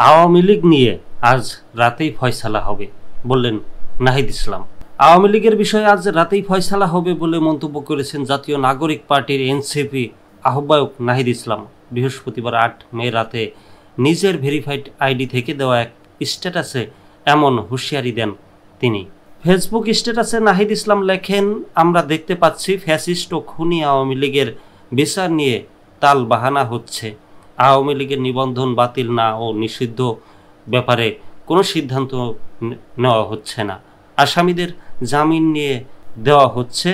আওয়ামী লীগ নিয়ে আজ রাতেই ফয়সালা হবে বললেন নাহিদ ইসলাম। আওয়ামী লীগের বিষয়ে আজ রাতেই ফয়সালা হবে বলে মন্তব্য করেছেন জাতীয় নাগরিক পার্টির এনসিপি আহ্বায়ক নাহিদ ইসলাম। বৃহস্পতিবার 8 মে রাতে নিজের ভেরিফাইড আইডি থেকে দেওয়া এক স্ট্যাটাসে এমন হুঁশিয়ারি দেন তিনি। ফেসবুক স্ট্যাটাসে নাহিদ ইসলাম লেখেন, আমরা দেখতে পাচ্ছি ফ্যাসিস্ট ও খুনি আওয়ামী লীগের বিচার নিয়ে তাল বাহানা হচ্ছে। আওয়ামী লীগের নিবন্ধন বাতিল না ও নিষিদ্ধ ব্যাপারে কোনো সিদ্ধান্ত নেওয়া হচ্ছে না। আসামিদের জামিন নিয়ে দেওয়া হচ্ছে।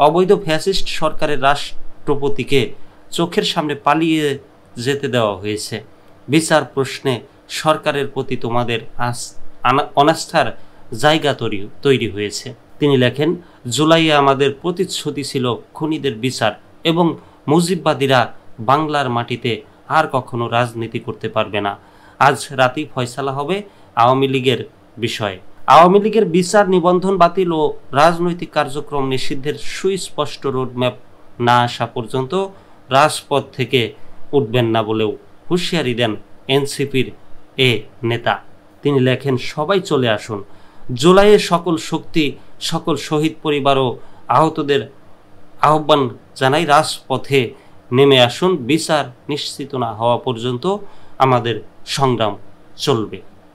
অবৈধ ফ্যাসিস্ট সরকারের রাষ্ট্রপতিকে চোখের সামনে পালিয়ে যেতে দেওয়া হয়েছে। বিচার প্রশ্নে সরকারের প্রতি তোমাদের অনাস্থার জায়গা তৈরি হয়েছে। তিনি লেখেন, জুলাইয়ে আমাদের প্রতিশ্রুতি ছিল খুনিদের বিচার এবং মুজিববাদীরা বাংলার মাটিতে আর কখনো রাজনীতি করতে পারবে না। আজ রাতেই ফয়সালা হবে আওয়ামী লীগের বিষয়ে। আওয়ামী লীগের বিচার, নিবন্ধন বাতিল ও রাজনৈতিক কার্যক্রম নিষিদ্ধের সুস্পষ্ট রোডম্যাপ না আসা পর্যন্ত রাজপথ থেকে উঠবেন না বলেও হুঁশিয়ারি দেন এনসিপির এ নেতা। তিনি লেখেন, সবাই চলে আসুন। জুলাইয়ের সকল শক্তি, সকল শহীদ পরিবার ও আহতদের আহ্বান জানাই, রাজপথে নেমে আসুন। বিচার নিশ্চিত না হওয়া পর্যন্ত আমাদের সংগ্রাম চলবে।